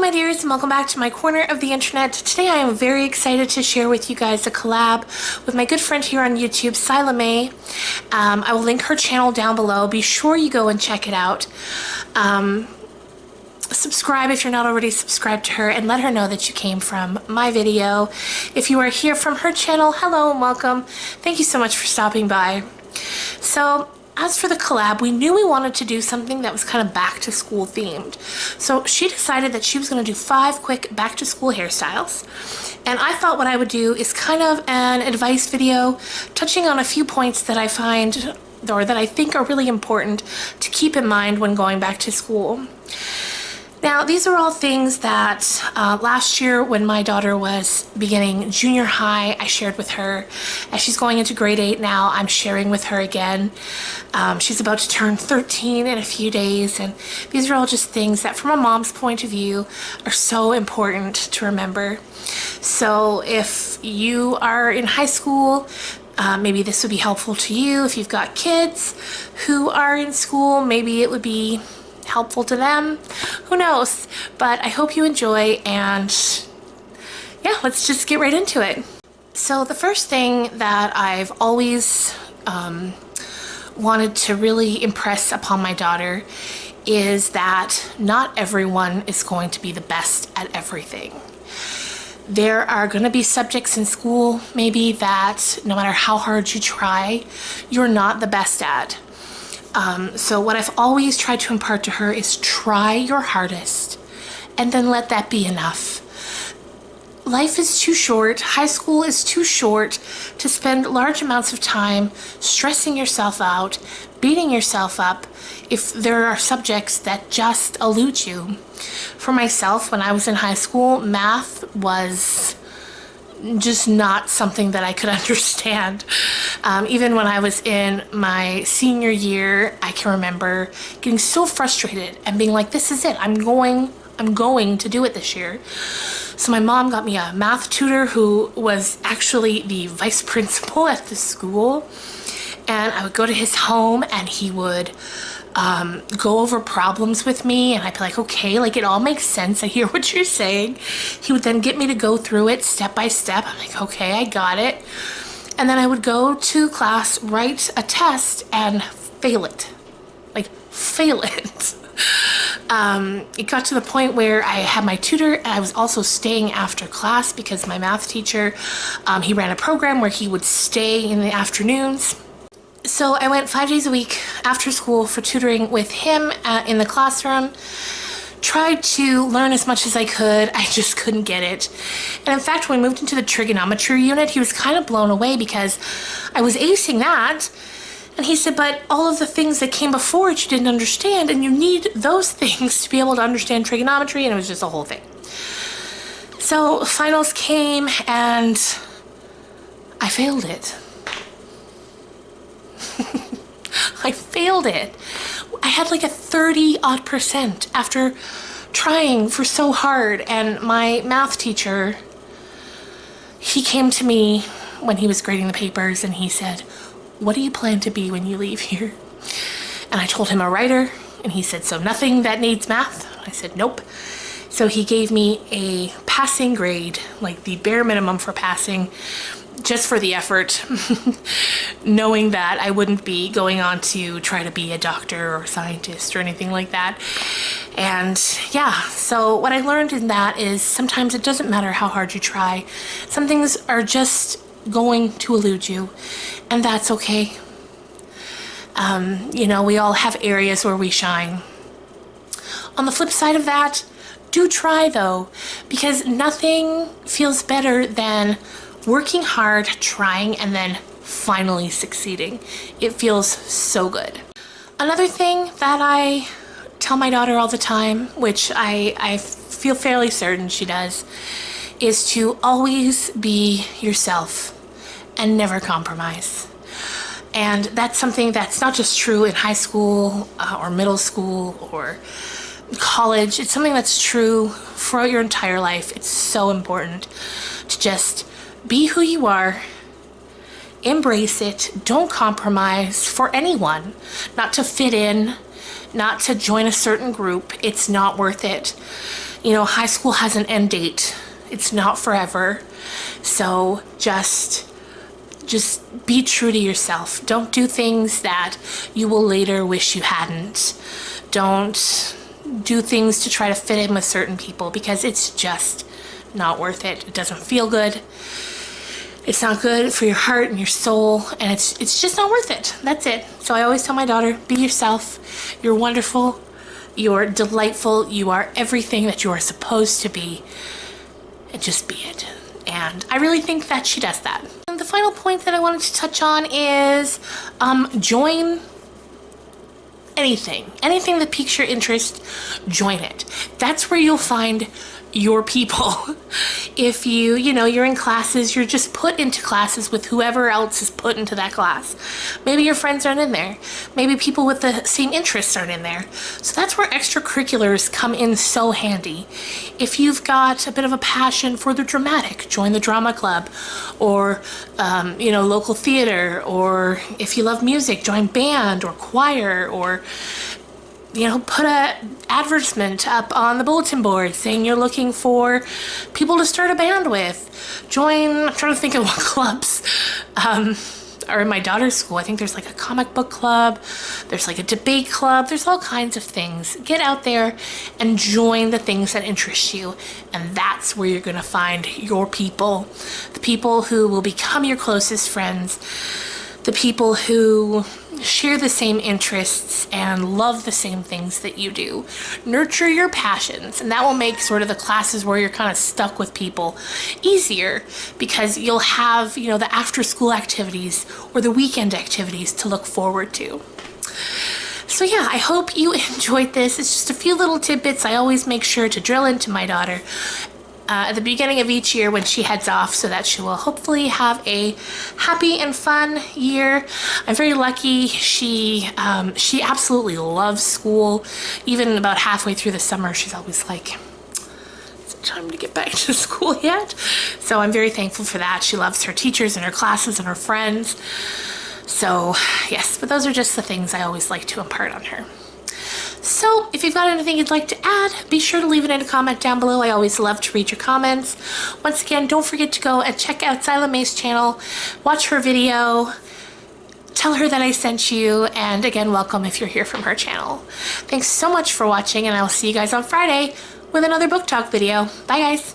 my dears, and welcome back to my corner of the internet. Today I am very excited to share with you guys a collab with my good friend here on YouTube, Silah Mae. I will link her channel down below. Be sure you go and check it out. Subscribe if you're not already subscribed to her, and let her know that you came from my video. If you are here from her channel, hello and welcome. Thank you so much for stopping by. So, as for the collab, we knew we wanted to do something that was kind of back to school themed. So she decided that she was going to do 5 quick back to school hairstyles. And I thought what I would do is kind of an advice video touching on a few points that I find or that I think are really important to keep in mind when going back to school. Now, these are all things that last year when my daughter was beginning junior high, I shared with her. As she's going into grade 8 now, I'm sharing with her again. She's about to turn 13 in a few days, and these are all just things that from a mom's point of view are so important to remember. So if you are in high school, maybe this would be helpful to you. If you've got kids who are in school, maybe it would be helpful to them. Who knows? But I hope you enjoy, and yeah, let's just get right into it. So the first thing that I've always wanted to really impress upon my daughter is that not everyone is going to be the best at everything. There are going to be subjects in school maybe that no matter how hard you try, you're not the best at. So what I've always tried to impart to her is try your hardest and then let that be enough. Life is too short, high school is too short to spend large amounts of time stressing yourself out, beating yourself up if there are subjects that just elude you. For myself, when I was in high school, math was just not something that I could understand. Even when I was in my senior year, I can remember getting so frustrated and being like, this is it, I'm going to do it this year. So my mom got me a math tutor who was actually the vice principal at the school, and I would go to his home and he would go over problems with me, and I'd be like, okay, like it all makes sense, I hear what you're saying. He would then get me to go through it step by step. I'm like, okay, I got it. And then I would go to class, write a test, and fail it. Like, fail it. It got to the point where I had my tutor, and I was also staying after class because my math teacher, he ran a program where he would stay in the afternoons. So I went 5 days a week after school for tutoring with him in the classroom. Tried to learn as much as I could. I just couldn't get it. And in fact, when we moved into the trigonometry unit, he was kind of blown away because I was acing that. And he said, but all of the things that came before it you didn't understand, and you need those things to be able to understand trigonometry, and it was just a whole thing. So finals came and I failed it. I failed it. I had like a 30-odd% after trying for so hard, and my math teacher, he came to me when he was grading the papers and he said, what do you plan to be when you leave here? And I told him a writer, and he said, so nothing that needs math? I said, nope. So he gave me a passing grade, like the bare minimum for passing, just for the effort, knowing that I wouldn't be going on to try to be a doctor or scientist or anything like that. And yeah, so what I learned in that is sometimes it doesn't matter how hard you try. Some things are just going to elude you, and that's okay. You know, we all have areas where we shine. On the flip side of that, do try though, because nothing feels better than working hard, trying, and then finally succeeding. It feels so good. Another thing that I tell my daughter all the time, which I feel fairly certain she does, is to always be yourself and never compromise. And that's something that's not just true in high school or middle school or college. It's something that's true throughout your entire life. It's so important to just be who you are, embrace it, don't compromise for anyone, not to fit in, not to join a certain group. It's not worth it. You know, high school has an end date. It's not forever. So just be true to yourself. Don't do things that you will later wish you hadn't. Don't do things to try to fit in with certain people, because it's just not worth it. It doesn't feel good. It's not good for your heart and your soul, and it's just not worth it. That's it. So I always tell my daughter, be yourself. You're wonderful. You're delightful. You are everything that you are supposed to be, and just be it. And I really think that she does that. And the final point that I wanted to touch on is join anything that piques your interest. Join it. That's where you'll find your people. If you know, you're in classes, you're just put into classes with whoever else is put into that class. Maybe your friends aren't in there. Maybe people with the same interests aren't in there. So that's where extracurriculars come in so handy. If you've got a bit of a passion for the dramatic, join the drama club, or you know, local theater, or if you love music, join band or choir, or you know, put a advertisement up on the bulletin board saying you're looking for people to start a band with. Join, I'm trying to think of what clubs are in my daughter's school. I think there's like a comic book club, there's like a debate club, there's all kinds of things. Get out there and join the things that interest you, and that's where you're gonna find your people. The people who will become your closest friends, the people who share the same interests and love the same things that you do. Nurture your passions, and that will make sort of the classes where you're kind of stuck with people easier, because you'll have, you know, the after school activities or the weekend activities to look forward to. So yeah, I hope you enjoyed this. It's just a few little tidbits I always make sure to drill into my daughter at the beginning of each year when she heads off, so that she will hopefully have a happy and fun year. I'm very lucky. She absolutely loves school. Even about halfway through the summer, she's always like, is it time to get back to school yet? So I'm very thankful for that. She loves her teachers and her classes and her friends. So yes, but those are just the things I always like to impart on her. So if you've got anything you'd like to add, be sure to leave it in a comment down below. I always love to read your comments. Once again, don't forget to go and check out Silah Mae's channel, watch her video, tell her that I sent you, and again, welcome if you're here from her channel. Thanks so much for watching, and I will see you guys on Friday with another book talk video. Bye guys.